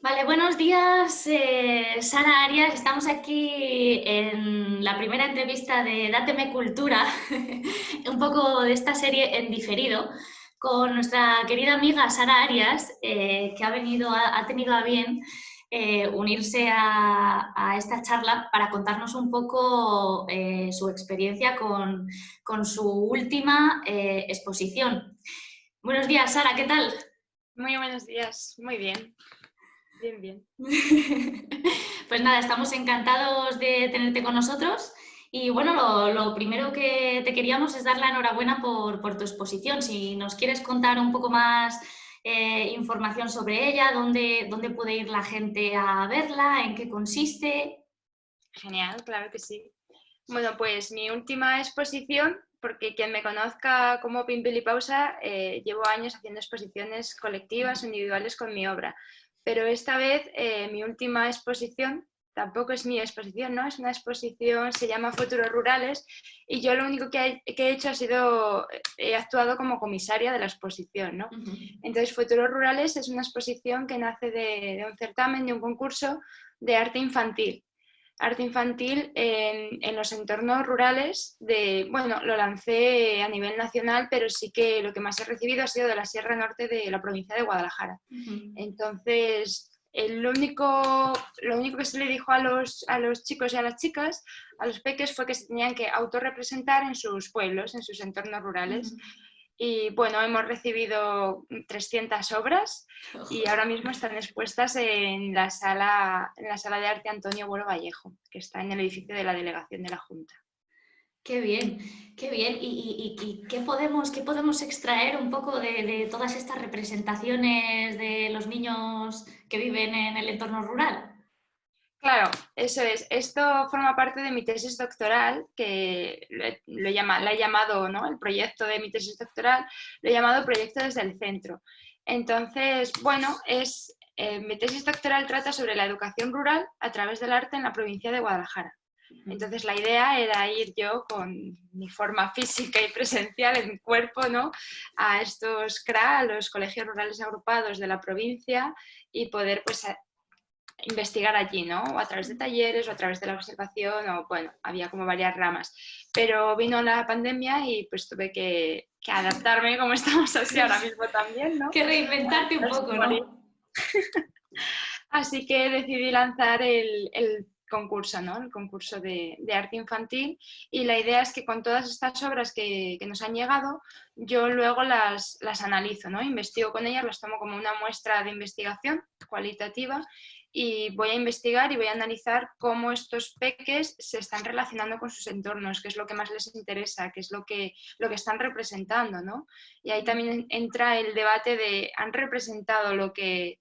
Vale, buenos días, Sara Arias. Estamos aquí en la primera entrevista de Dáteme Cultura, un poco de esta serie en diferido, con nuestra querida amiga Sara Arias, que ha tenido a bien unirse a esta charla para contarnos un poco su experiencia con su última exposición. Buenos días, Sara, ¿qué tal? Muy buenos días, muy bien, bien, bien. Pues nada, estamos encantados de tenerte con nosotros y bueno, lo primero que te queríamos es dar la enhorabuena por tu exposición. Si nos quieres contar un poco más información sobre ella, dónde puede ir la gente a verla, en qué consiste. Genial, claro que sí. Bueno, pues mi última exposición, porque quien me conozca como Pimpilipausa, llevo años haciendo exposiciones colectivas o individuales con mi obra, pero esta vez mi última exposición tampoco es mi exposición, ¿no? Es una exposición, se llama Futuros Rurales y yo lo único que he hecho ha sido, he actuado como comisaria de la exposición, ¿no? Ujú. Entonces, Futuros Rurales es una exposición que nace de un certamen, de un concurso de arte infantil. Arte infantil en los entornos rurales, bueno, lo lancé a nivel nacional, pero sí que lo que más he recibido ha sido de la Sierra Norte de la provincia de Guadalajara. Ujú. Entonces, lo único que se le dijo a los chicos y a las chicas, a los peques, fue que se tenían que autorrepresentar en sus pueblos, en sus entornos rurales. Ujú. Y bueno, hemos recibido 300 obras y ahora mismo están expuestas en la sala de arte Antonio Buero Vallejo, que está en el edificio de la delegación de la Junta. Qué bien, qué bien. ¿Y qué podemos extraer un poco de todas estas representaciones de los niños que viven en el entorno rural? Claro, eso es. Esto forma parte de mi tesis doctoral, que la he llamado, ¿no? El proyecto de mi tesis doctoral, lo he llamado Proyecto desde el Centro. Entonces, bueno, mi tesis doctoral trata sobre la educación rural a través del arte en la provincia de Guadalajara. Entonces, la idea era ir yo con mi forma física y presencial en mi cuerpo, ¿no? A estos CRA, a los colegios rurales agrupados de la provincia, y poder pues investigar allí, ¿no? O a través de talleres o a través de la observación, o bueno, había como varias ramas. Pero vino la pandemia y pues tuve que adaptarme, como estamos así ahora mismo también, ¿no? Que reinventarte un Adaptarse poco, a ¿no? morir. Así que decidí lanzar el concurso, ¿no? El concurso de arte infantil, y la idea es que con todas estas obras que nos han llegado, yo luego las analizo, ¿no? Investigo con ellas, las tomo como una muestra de investigación cualitativa y voy a investigar y voy a analizar cómo estos peques se están relacionando con sus entornos, qué es lo que más les interesa, qué es lo que están representando, ¿no? Y ahí también entra el debate de, ¿han representado lo que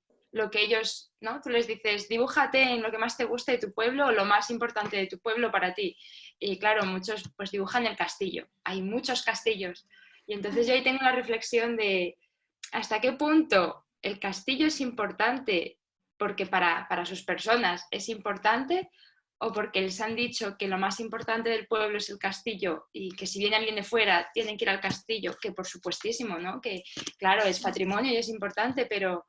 ellos, ¿no? Tú les dices, dibújate en lo que más te guste de tu pueblo o lo más importante de tu pueblo para ti? Y claro, muchos pues dibujan el castillo. Hay muchos castillos. Y entonces yo ahí tengo la reflexión de hasta qué punto el castillo es importante porque para sus personas es importante, o porque les han dicho que lo más importante del pueblo es el castillo y que si viene alguien de fuera tienen que ir al castillo, que por supuestísimo, ¿no? Que claro, es patrimonio y es importante, pero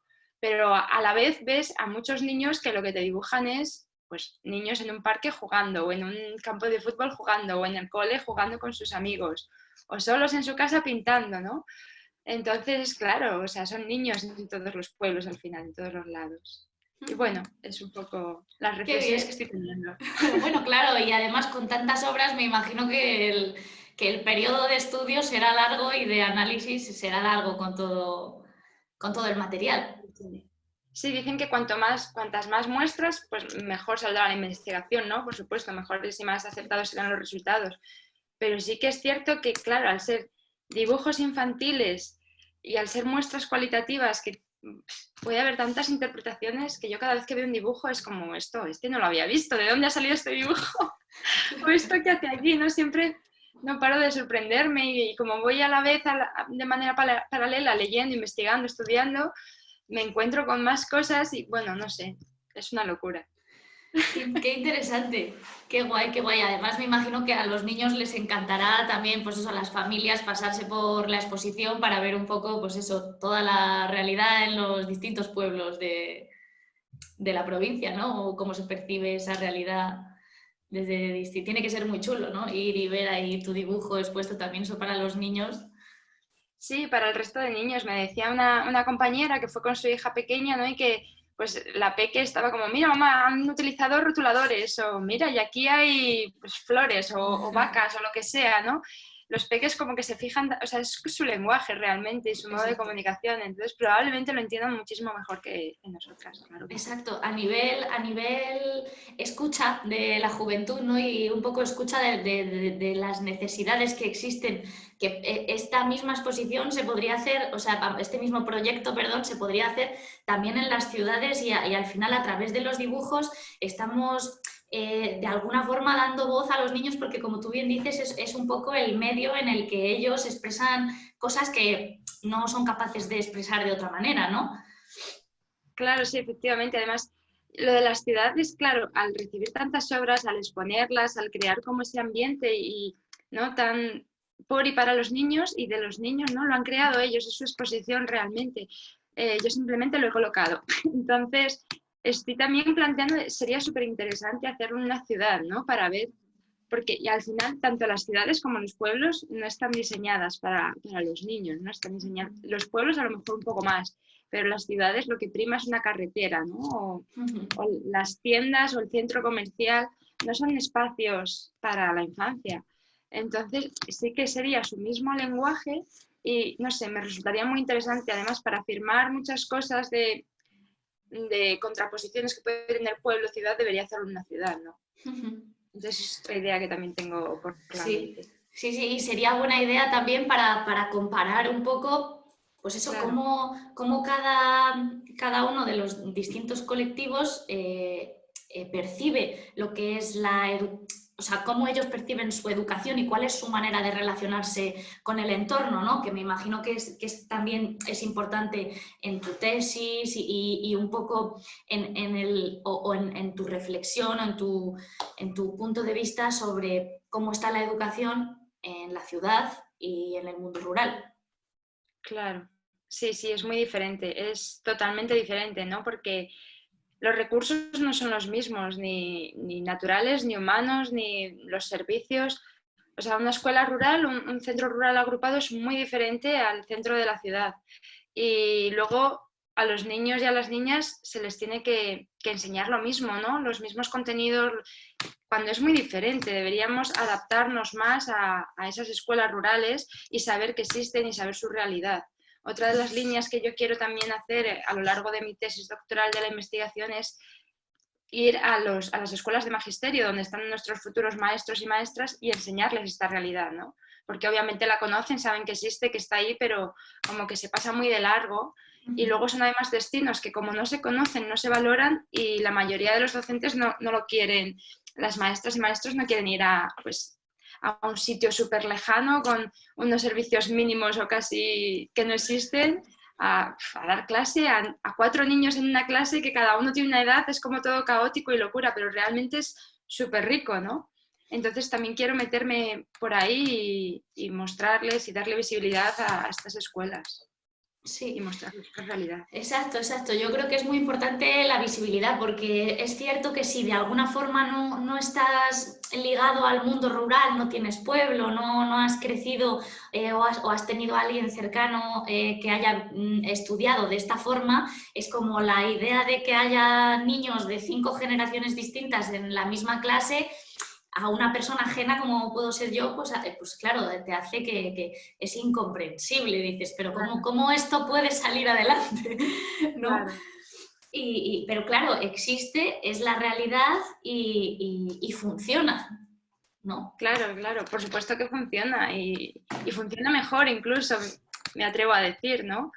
a la vez ves a muchos niños que lo que te dibujan es pues niños en un parque jugando, o en un campo de fútbol jugando, o en el cole jugando con sus amigos, o solos en su casa pintando, ¿no? Entonces, claro, o sea, son niños en todos los pueblos al final, en todos los lados. Y bueno, es un poco las Qué reflexiones que bien. estoy teniendo. Bueno, claro, y además con tantas obras me imagino que el periodo de estudio será largo y de análisis será largo con todo el material. Sí, dicen que cuantas más muestras, pues mejor saldrá la investigación, ¿no? Por supuesto, mejores y más acertados serán los resultados. Pero sí que es cierto que, claro, al ser dibujos infantiles y al ser muestras cualitativas, que puede haber tantas interpretaciones, que yo cada vez que veo un dibujo es como esto, este no lo había visto, ¿de dónde ha salido este dibujo? ¿O esto qué hace aquí? ¿No? Siempre no paro de sorprenderme, y como voy a la vez de manera paralela leyendo, investigando, estudiando, me encuentro con más cosas y bueno, no sé, es una locura. Qué interesante, qué guay, qué guay. Además me imagino que a los niños les encantará también, pues eso, a las familias pasarse por la exposición para ver un poco, pues eso, toda la realidad en los distintos pueblos de la provincia, ¿no? O cómo se percibe esa realidad desde... Tiene que ser muy chulo, ¿no? Ir y ver ahí tu dibujo expuesto también, eso para los niños. Sí, para el resto de niños. Me decía una compañera que fue con su hija pequeña, ¿no? Y que pues la peque estaba como, mira mamá, han utilizado rotuladores, o mira, y aquí hay pues, flores o vacas o lo que sea, ¿no? Los peques como que se fijan, o sea, es su lenguaje realmente y su modo de Exacto. comunicación, entonces probablemente lo entiendan muchísimo mejor que nosotras, claro que sí. Exacto, a nivel escucha de la juventud, ¿no? Y un poco escucha de las necesidades que existen, que esta misma exposición se podría hacer, o sea, este mismo proyecto, perdón, se podría hacer también en las ciudades y al final a través de los dibujos estamos de alguna forma dando voz a los niños porque como tú bien dices es un poco el medio en el que ellos expresan cosas que no son capaces de expresar de otra manera, ¿no? Claro, sí, efectivamente. Además, lo de las ciudades, claro, al recibir tantas obras, al exponerlas, al crear como ese ambiente y no tan por y para los niños y de los niños, ¿no? Lo han creado ellos, es su exposición realmente. Yo simplemente lo he colocado. Entonces, estoy también planteando, sería súper interesante hacerlo en una ciudad, ¿no? Para ver, porque y al final tanto las ciudades como los pueblos no están diseñadas para los niños, no están diseñadas. Los pueblos a lo mejor un poco más, pero las ciudades lo que prima es una carretera, ¿no? O las tiendas o el centro comercial no son espacios para la infancia. Entonces sí que sería su mismo lenguaje y no sé, me resultaría muy interesante además para afirmar muchas cosas de contraposiciones que puede tener pueblo-ciudad, debería hacerlo en una ciudad, ¿no? Entonces es otra idea que también tengo por la Sí, mente. sí, sí, y sería buena idea también para comparar un poco, pues eso, Claro, cómo cada uno de los distintos colectivos percibe lo que es o sea, cómo ellos perciben su educación y cuál es su manera de relacionarse con el entorno, ¿no? Que me imagino también es importante en tu tesis y un poco en tu reflexión o en tu punto de vista sobre cómo está la educación en la ciudad y en el mundo rural. claro. Sí, sí, es muy diferente, es totalmente diferente, ¿no? Porque los recursos no son los mismos, ni naturales, ni humanos, ni los servicios. O sea, una escuela rural, un centro rural agrupado es muy diferente al centro de la ciudad. Y luego a los niños y a las niñas se les tiene que enseñar lo mismo, ¿no? Los mismos contenidos, cuando es muy diferente. Deberíamos adaptarnos más a esas escuelas rurales y saber que existen y saber su realidad. Otra de las líneas que yo quiero también hacer a lo largo de mi tesis doctoral de la investigación es ir a las escuelas de magisterio, donde están nuestros futuros maestros y maestras, y enseñarles esta realidad, ¿no? Porque obviamente la conocen, saben que existe, que está ahí, pero como que se pasa muy de largo. Y luego son además destinos que como no se conocen, no se valoran y la mayoría de los docentes no lo quieren. Las maestras y maestros no quieren ir pues, a un sitio súper lejano con unos servicios mínimos o casi que no existen a dar clase a 4 niños en una clase que cada uno tiene una edad, es como todo caótico y locura, pero realmente es súper rico, ¿no? Entonces también quiero meterme por ahí y mostrarles y darle visibilidad a estas escuelas y Sí, mostrarles la realidad. exacto, exacto. Yo creo que es muy importante la visibilidad porque es cierto que si de alguna forma no estás ligado al mundo rural, no tienes pueblo, no has crecido o has tenido a alguien cercano que haya estudiado de esta forma, es como la idea de que haya niños de 5 generaciones distintas en la misma clase a una persona ajena como puedo ser yo, pues claro, te hace que es incomprensible. Dices, pero Claro, ¿cómo esto puede salir adelante? ¿No? claro. Pero claro, existe, es la realidad y funciona, ¿no? Claro, claro, por supuesto que funciona y funciona mejor incluso, me atrevo a decir, ¿no?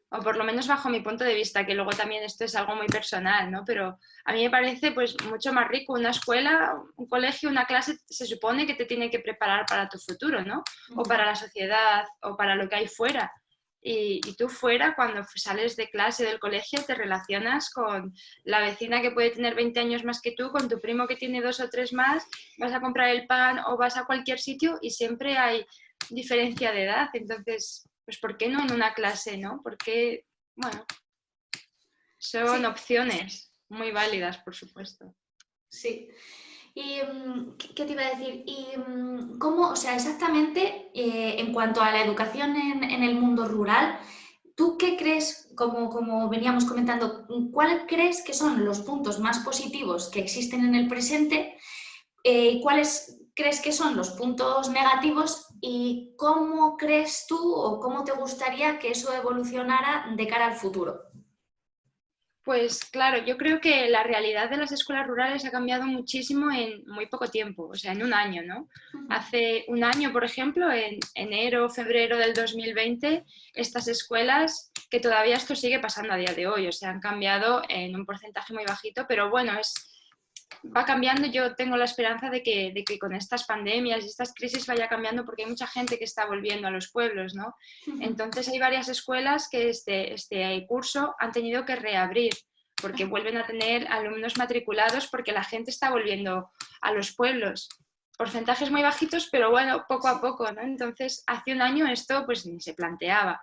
O por lo menos bajo mi punto de vista, que luego también esto es algo muy personal, ¿no? Pero a mí me parece pues mucho más rico una escuela, un colegio, una clase, se supone que te tiene que preparar para tu futuro, ¿no? O para la sociedad, o para lo que hay fuera. Y tú fuera, cuando sales de clase del colegio, te relacionas con la vecina que puede tener 20 años más que tú, con tu primo que tiene 2 o 3 más, vas a comprar el pan o vas a cualquier sitio y siempre hay diferencia de edad. Entonces, pues ¿por qué no en una clase, no? Porque, bueno, son Sí, opciones muy válidas, por supuesto. Sí. ¿Y qué te iba a decir? ¿Y cómo, o sea, exactamente en cuanto a la educación en el mundo rural, tú qué crees, como veníamos comentando, cuáles crees que son los puntos más positivos que existen en el presente? ¿Cuáles crees que son los puntos negativos y cómo crees tú o cómo te gustaría que eso evolucionara de cara al futuro? Pues claro, yo creo que la realidad de las escuelas rurales ha cambiado muchísimo en muy poco tiempo, o sea, en un año, ¿no? Hace un año, por ejemplo, en enero, febrero del 2020, estas escuelas, que todavía esto sigue pasando a día de hoy, o sea, han cambiado en un porcentaje muy bajito, pero bueno, va cambiando. Yo tengo la esperanza de que con estas pandemias y estas crisis vaya cambiando porque hay mucha gente que está volviendo a los pueblos, ¿no? Entonces hay varias escuelas que este curso han tenido que reabrir porque vuelven a tener alumnos matriculados porque la gente está volviendo a los pueblos. Porcentajes muy bajitos, pero bueno, poco a poco, ¿no? Entonces, hace un año esto pues ni se planteaba.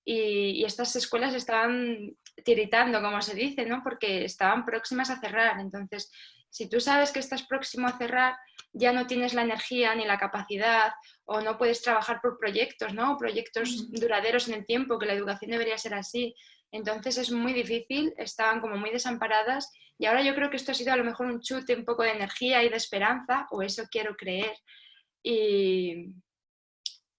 Y estas escuelas estaban tiritando, como se dice, ¿no? Porque estaban próximas a cerrar. Entonces, si tú sabes que estás próximo a cerrar, ya no tienes la energía ni la capacidad o no puedes trabajar por proyectos, ¿no? Proyectos duraderos en el tiempo, que la educación debería ser así. Entonces es muy difícil, estaban como muy desamparadas y ahora yo creo que esto ha sido a lo mejor un chute, un poco de energía y de esperanza, o eso quiero creer. Y,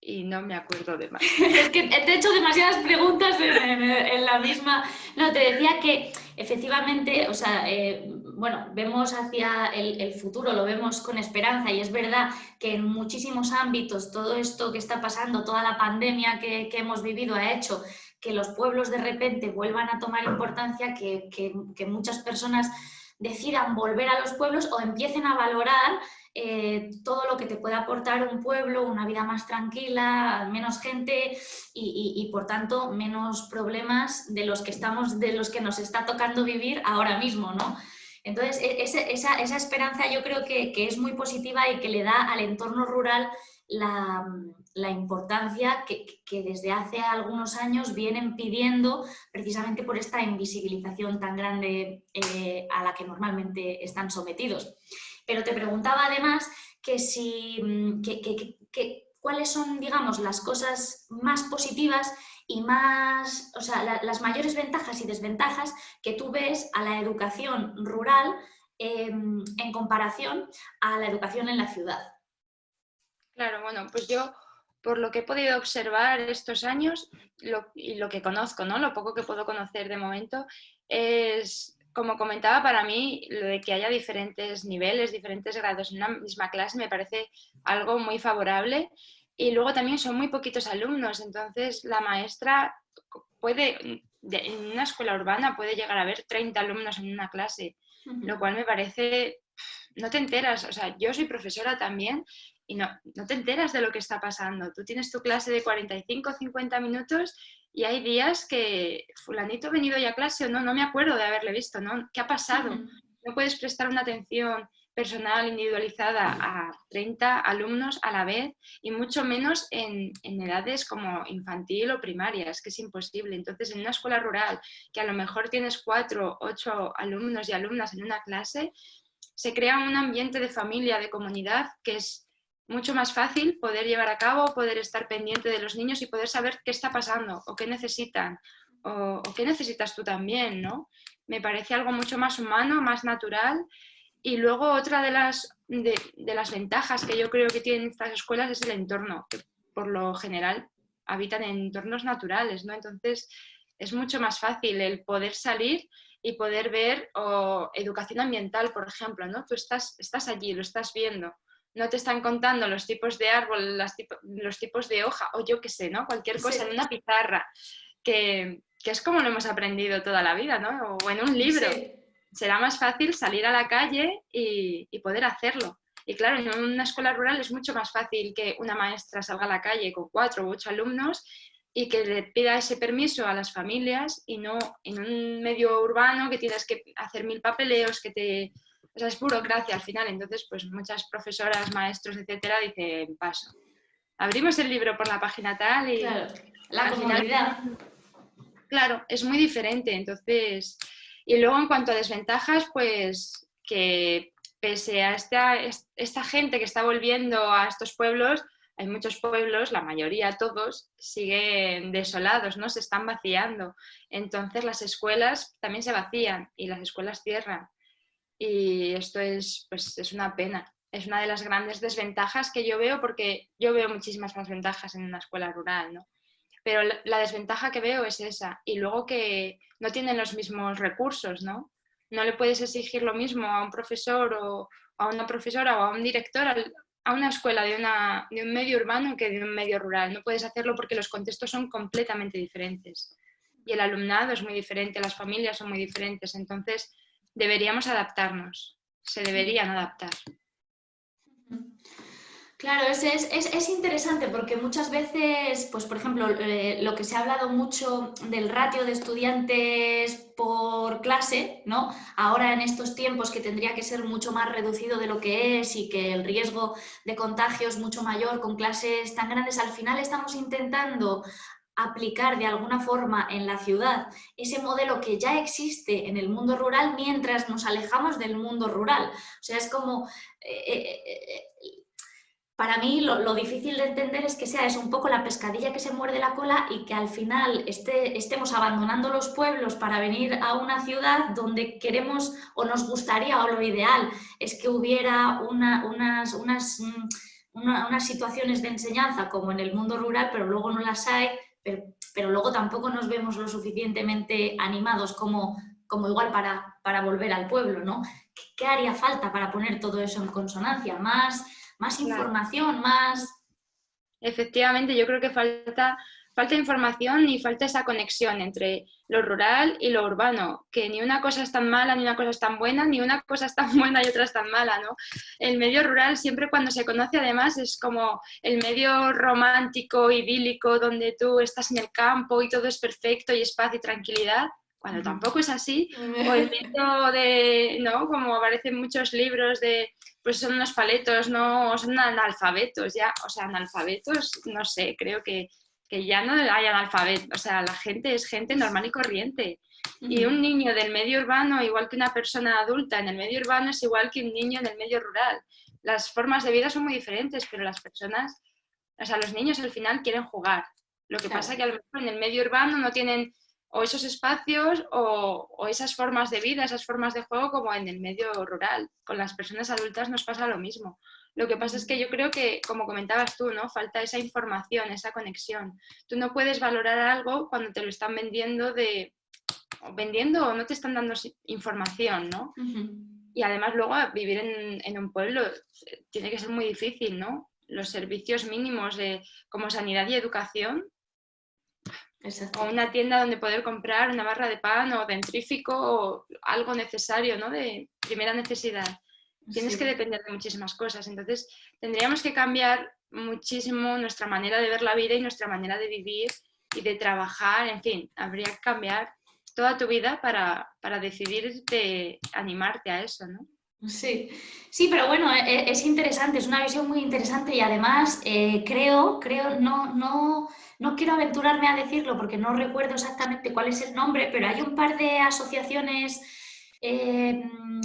y no me acuerdo de más. Es que te he hecho demasiadas preguntas en la misma. No, te decía que efectivamente, o sea, bueno, vemos hacia el futuro, lo vemos con esperanza y es verdad que en muchísimos ámbitos todo esto que está pasando, toda la pandemia que hemos vivido ha hecho que los pueblos de repente vuelvan a tomar importancia, que muchas personas decidan volver a los pueblos o empiecen a valorar todo lo que te puede aportar un pueblo, una vida más tranquila, menos gente y por tanto menos problemas de los que nos está tocando vivir ahora mismo, ¿no? Entonces, esa esperanza yo creo que es muy positiva y que le da al entorno rural la importancia que desde hace algunos años vienen pidiendo precisamente por esta invisibilización tan grande a la que normalmente están sometidos. Pero te preguntaba además que si, cuáles son, digamos, las cosas más positivas y más, o sea, las mayores ventajas y desventajas que tú ves a la educación rural en comparación a la educación en la ciudad. Claro, bueno, pues yo, por lo que he podido observar estos años y lo que conozco, ¿no? Lo poco que puedo conocer de momento, es, como comentaba, para mí lo de que haya diferentes niveles, diferentes grados en una misma clase me parece algo muy favorable. Y luego también son muy poquitos alumnos, entonces la maestra puede, en una escuela urbana puede llegar a haber 30 alumnos en una clase, lo cual me parece, no te enteras, o sea, yo soy profesora también y no te enteras de lo que está pasando. Tú tienes tu clase de 45 o 50 minutos y hay días que fulanito ha venido ya a clase o no, no me acuerdo de haberle visto, ¿no? ¿Qué ha pasado? No puedes prestar una atención personal, individualizada a 30 alumnos a la vez y mucho menos en edades como infantil o primaria, es que es imposible. Entonces, en una escuela rural que a lo mejor tienes 4, 8 alumnos y alumnas en una clase, se crea un ambiente de familia, de comunidad, que es mucho más fácil poder llevar a cabo, poder estar pendiente de los niños y poder saber qué está pasando o qué necesitan o qué necesitas tú también, ¿no? Me parece algo mucho más humano, más natural. Y luego otra de las ventajas que yo creo que tienen estas escuelas es el entorno, que por lo general habitan en entornos naturales, ¿no? Entonces es mucho más fácil el poder salir y poder ver educación ambiental, por ejemplo, ¿no? Tú estás allí, lo estás viendo. No te están contando los tipos de árbol, los tipos de hoja, o yo qué sé, ¿no? Cualquier cosa en una pizarra, que es como lo hemos aprendido toda la vida, ¿no? O en un libro. Sí. Será más fácil salir a la calle y poder hacerlo. Y claro, en una escuela rural es mucho más fácil que una maestra salga a la calle con 4 u 8 alumnos y que le pida ese permiso a las familias y no en un medio urbano que tienes que hacer 1000 papeleos, o sea, es burocracia al final. Entonces, pues muchas profesoras, maestros, etcétera, dicen, paso. Abrimos el libro por la página tal y Claro, la al final, comodidad. claro, es muy diferente. Entonces, Y luego en cuanto a desventajas, pues que pese a esta gente que está volviendo a estos pueblos, hay muchos pueblos, la mayoría, todos, siguen desolados, ¿no? Se están vaciando. Entonces las escuelas también se vacían y las escuelas cierran. Y esto es, pues, es una pena. Es una de las grandes desventajas que yo veo, porque yo veo muchísimas más ventajas en una escuela rural, ¿no? Pero la desventaja que veo es esa. Y luego que no tienen los mismos recursos, ¿no? No le puedes exigir lo mismo a un profesor o a una profesora o a un director a una escuela de un medio urbano que de un medio rural. No puedes hacerlo porque los contextos son completamente diferentes. Y el alumnado es muy diferente, las familias son muy diferentes. Entonces, deberíamos adaptarnos. Se deberían adaptar. Claro, es interesante porque muchas veces, pues por ejemplo, lo que se ha hablado mucho del ratio de estudiantes por clase, ¿no? Ahora en estos tiempos que tendría que ser mucho más reducido de lo que es y que el riesgo de contagio es mucho mayor con clases tan grandes, al final estamos intentando aplicar de alguna forma en la ciudad ese modelo que ya existe en el mundo rural mientras nos alejamos del mundo rural. O sea, es como... para mí lo difícil de entender es que sea eso, un poco la pescadilla que se muerde la cola y que al final estemos abandonando los pueblos para venir a una ciudad donde queremos o nos gustaría o lo ideal es que hubiera unas situaciones de enseñanza como en el mundo rural, pero luego no las hay, pero luego tampoco nos vemos lo suficientemente animados como igual para volver al pueblo, ¿no? ¿Qué haría falta para poner todo eso en consonancia? Más Claro. información, más... Efectivamente, yo creo que falta información y falta esa conexión entre lo rural y lo urbano, que ni una cosa es tan mala, ni una cosa es tan buena, ni una cosa es tan buena y otra es tan mala, ¿no? El medio rural siempre cuando se conoce además es como el medio romántico, idílico, donde tú estás en el campo y todo es perfecto y es paz y tranquilidad, cuando tampoco es así, o el medio de, ¿no? Como aparecen muchos libros de pues son unos paletos, no son analfabetos ya, o sea, analfabetos, no sé, creo que ya no hay analfabetos, o sea, la gente es gente normal y corriente. Y un niño del medio urbano, igual que una persona adulta en el medio urbano, es igual que un niño en el medio rural. Las formas de vida son muy diferentes, pero las personas, o sea, los niños al final quieren jugar. Lo que pasa es que a lo mejor en el medio urbano no tienen o esos espacios o esas formas de vida, esas formas de juego como en el medio rural. Con las personas adultas nos pasa lo mismo. Lo que pasa es que yo creo que, como comentabas tú, ¿no? Falta esa información, esa conexión. Tú no puedes valorar algo cuando te lo están vendiendo o no te están dando información, ¿no? Y además luego vivir en un pueblo tiene que ser muy difícil, ¿no? Los servicios mínimos como sanidad y educación. Exacto. O una tienda donde poder comprar una barra de pan o dentrífico o algo necesario, ¿no? De primera necesidad. Tienes que depender de muchísimas cosas. Entonces, tendríamos que cambiar muchísimo nuestra manera de ver la vida y nuestra manera de vivir y de trabajar. En fin, habría que cambiar toda tu vida para decidirte, animarte a eso, ¿no? Sí, sí, pero bueno, es interesante, es una visión muy interesante y además creo, no quiero aventurarme a decirlo porque no recuerdo exactamente cuál es el nombre, pero hay un par de asociaciones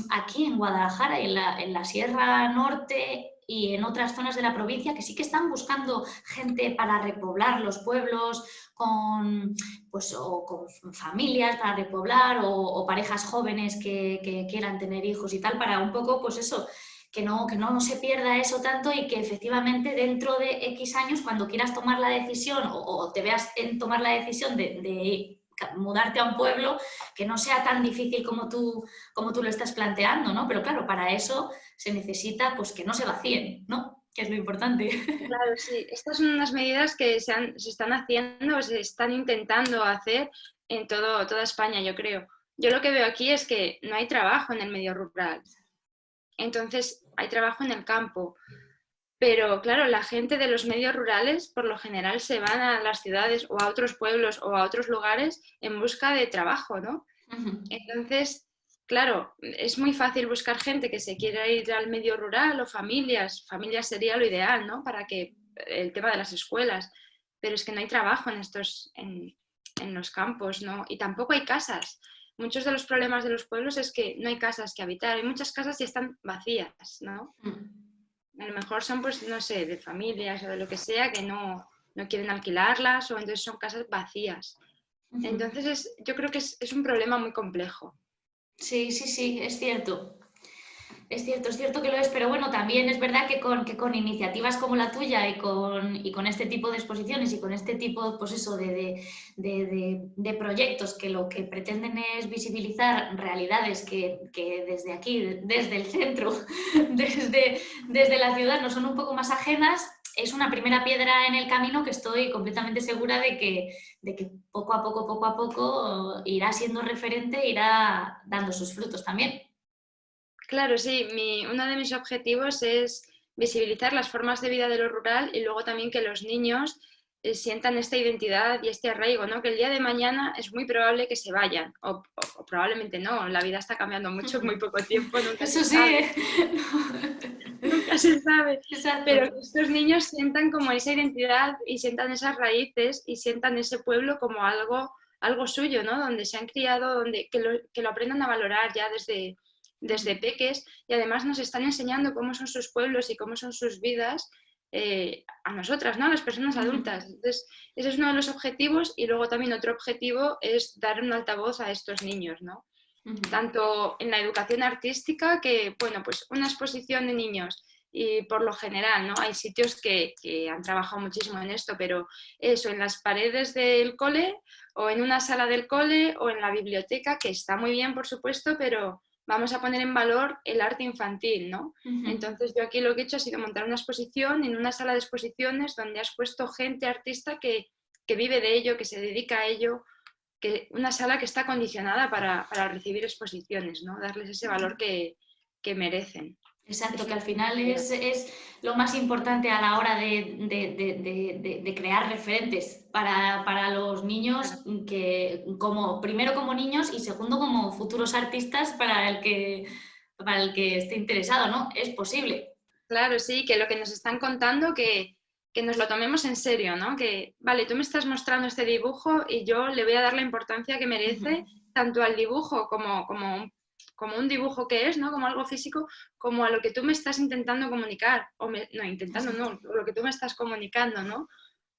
aquí en Guadalajara, en la Sierra Norte y en otras zonas de la provincia que sí que están buscando gente para repoblar los pueblos con, pues, o con familias para repoblar o parejas jóvenes que quieran tener hijos y tal, para un poco, pues eso, que no se pierda eso tanto y que efectivamente dentro de X años, cuando quieras tomar la decisión o te veas en tomar la decisión de mudarte a un pueblo, que no sea tan difícil como tú lo estás planteando, ¿no? Pero claro, para eso se necesita pues que no se vacíen, ¿no? Que es lo importante. Claro, sí. Estas son unas medidas que se están haciendo, se están intentando hacer en toda España, yo creo. Yo lo que veo aquí es que no hay trabajo en el medio rural. Entonces, hay trabajo en el campo. Pero claro, la gente de los medios rurales por lo general se van a las ciudades o a otros pueblos o a otros lugares en busca de trabajo, ¿no? Entonces, claro, es muy fácil buscar gente que se quiera ir al medio rural o familias. Familias sería lo ideal, ¿no? Para que el tema de las escuelas. Pero es que no hay trabajo en los campos, ¿no? Y tampoco hay casas. muchos de los problemas de los pueblos es que no hay casas que habitar, hay muchas casas y están vacías, ¿no? A lo mejor son, pues, no sé, de familias o de lo que sea que no quieren alquilarlas o entonces son casas vacías. Entonces yo creo que es un problema muy complejo. Sí, sí, sí, es cierto. Es cierto que lo es, pero bueno, también es verdad que con iniciativas como la tuya y con este tipo de exposiciones y con este tipo, pues eso, de proyectos que lo que pretenden es visibilizar realidades que desde aquí, desde el centro, desde la ciudad, nos son un poco más ajenas, es una primera piedra en el camino que estoy completamente segura de que poco a poco irá siendo referente, irá dando sus frutos también. Claro, sí, uno de mis objetivos es visibilizar las formas de vida de lo rural y luego también que los niños sientan esta identidad y este arraigo, ¿no? Que el día de mañana es muy probable que se vayan, o probablemente no, la vida está cambiando mucho en muy poco tiempo, nunca se Eso sí, sabe, nunca se sabe, exacto. pero que estos niños sientan como esa identidad y sientan esas raíces y sientan ese pueblo como algo suyo, ¿no? Donde se han criado, que lo aprendan a valorar ya desde peques y además nos están enseñando cómo son sus pueblos y cómo son sus vidas a nosotras, ¿no? A las personas adultas. Entonces, ese es uno de los objetivos y luego también otro objetivo es dar un altavoz a estos niños, ¿no? Tanto en la educación artística que, bueno, pues una exposición de niños y por lo general, ¿no? Hay sitios que han trabajado muchísimo en esto, pero eso, en las paredes del cole o en una sala del cole o en la biblioteca, que está muy bien, por supuesto, pero vamos a poner en valor el arte infantil, ¿no? Entonces yo aquí lo que he hecho ha sido montar una exposición en una sala de exposiciones donde has puesto gente artista que vive de ello, que se dedica a ello, que una sala que está condicionada para recibir exposiciones, ¿no? Darles ese valor que merecen. Exacto, Es que una al final idea. es lo más importante a la hora de crear referentes para los Claro. niños, que como, primero como niños y segundo como futuros artistas para el que esté interesado, ¿no? Es posible. Claro, sí, que lo que nos están contando, que nos lo tomemos en serio, ¿no? Que, vale, tú me estás mostrando este dibujo y yo le voy a dar la importancia que merece tanto al dibujo como un dibujo que es, ¿no? Como algo físico, como a lo que tú me estás intentando comunicar, no, intentando Exacto. no, lo que tú me estás comunicando, ¿no?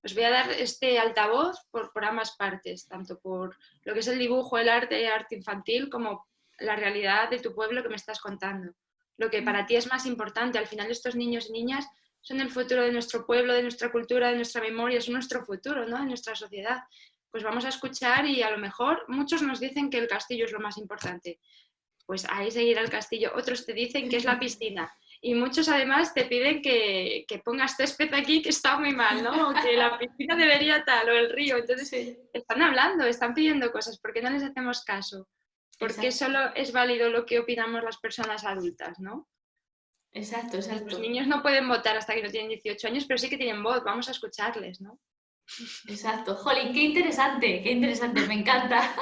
Os voy a dar este altavoz por ambas partes, tanto por lo que es el dibujo, el arte infantil, como la realidad de tu pueblo que me estás contando. Lo que para ti es más importante. Al final estos niños y niñas son el futuro de nuestro pueblo, de nuestra cultura, de nuestra memoria, son nuestro futuro, ¿no? De nuestra sociedad. Pues vamos a escuchar y a lo mejor muchos nos dicen que el castillo es lo más importante. Pues ahí seguirá el castillo. Otros te dicen que es la piscina. Y muchos además te piden que pongas césped aquí que está muy mal, ¿no? O que la piscina debería tal, o el río. Entonces, Sí, están hablando, están pidiendo cosas. ¿Por qué no les hacemos caso? Porque exacto, solo es válido lo que opinamos las personas adultas, ¿no? exacto, Los exacto. niños no pueden votar hasta que no tienen 18 años, pero sí que tienen voz, vamos a escucharles, ¿no? Exacto. Jolín, qué interesante, me encanta.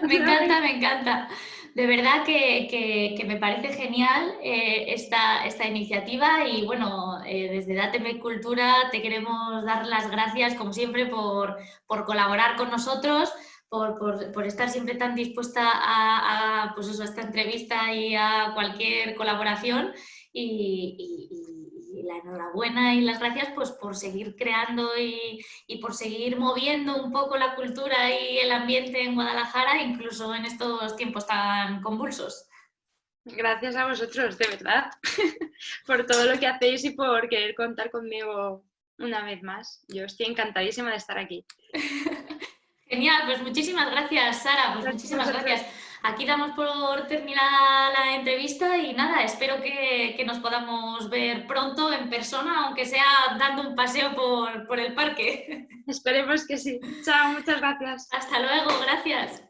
Me encanta, me encanta. De verdad que me parece genial esta iniciativa y bueno, desde Dáteme Cultura te queremos dar las gracias como siempre por colaborar con nosotros, por estar siempre tan dispuesta pues eso, a esta entrevista y a cualquier colaboración y la enhorabuena y las gracias pues por seguir creando y por seguir moviendo un poco la cultura y el ambiente en Guadalajara, incluso en estos tiempos tan convulsos. Gracias a vosotros, de verdad, por todo lo que hacéis y por querer contar conmigo una vez más. Yo estoy encantadísima de estar aquí. Genial, pues muchísimas gracias, Sara, pues Gracias a muchísimas vosotros. gracias. Aquí damos por terminada la entrevista y nada, espero que nos podamos ver pronto en persona, aunque sea dando un paseo por el parque. Esperemos que sí. Chao, muchas gracias. Hasta luego, gracias.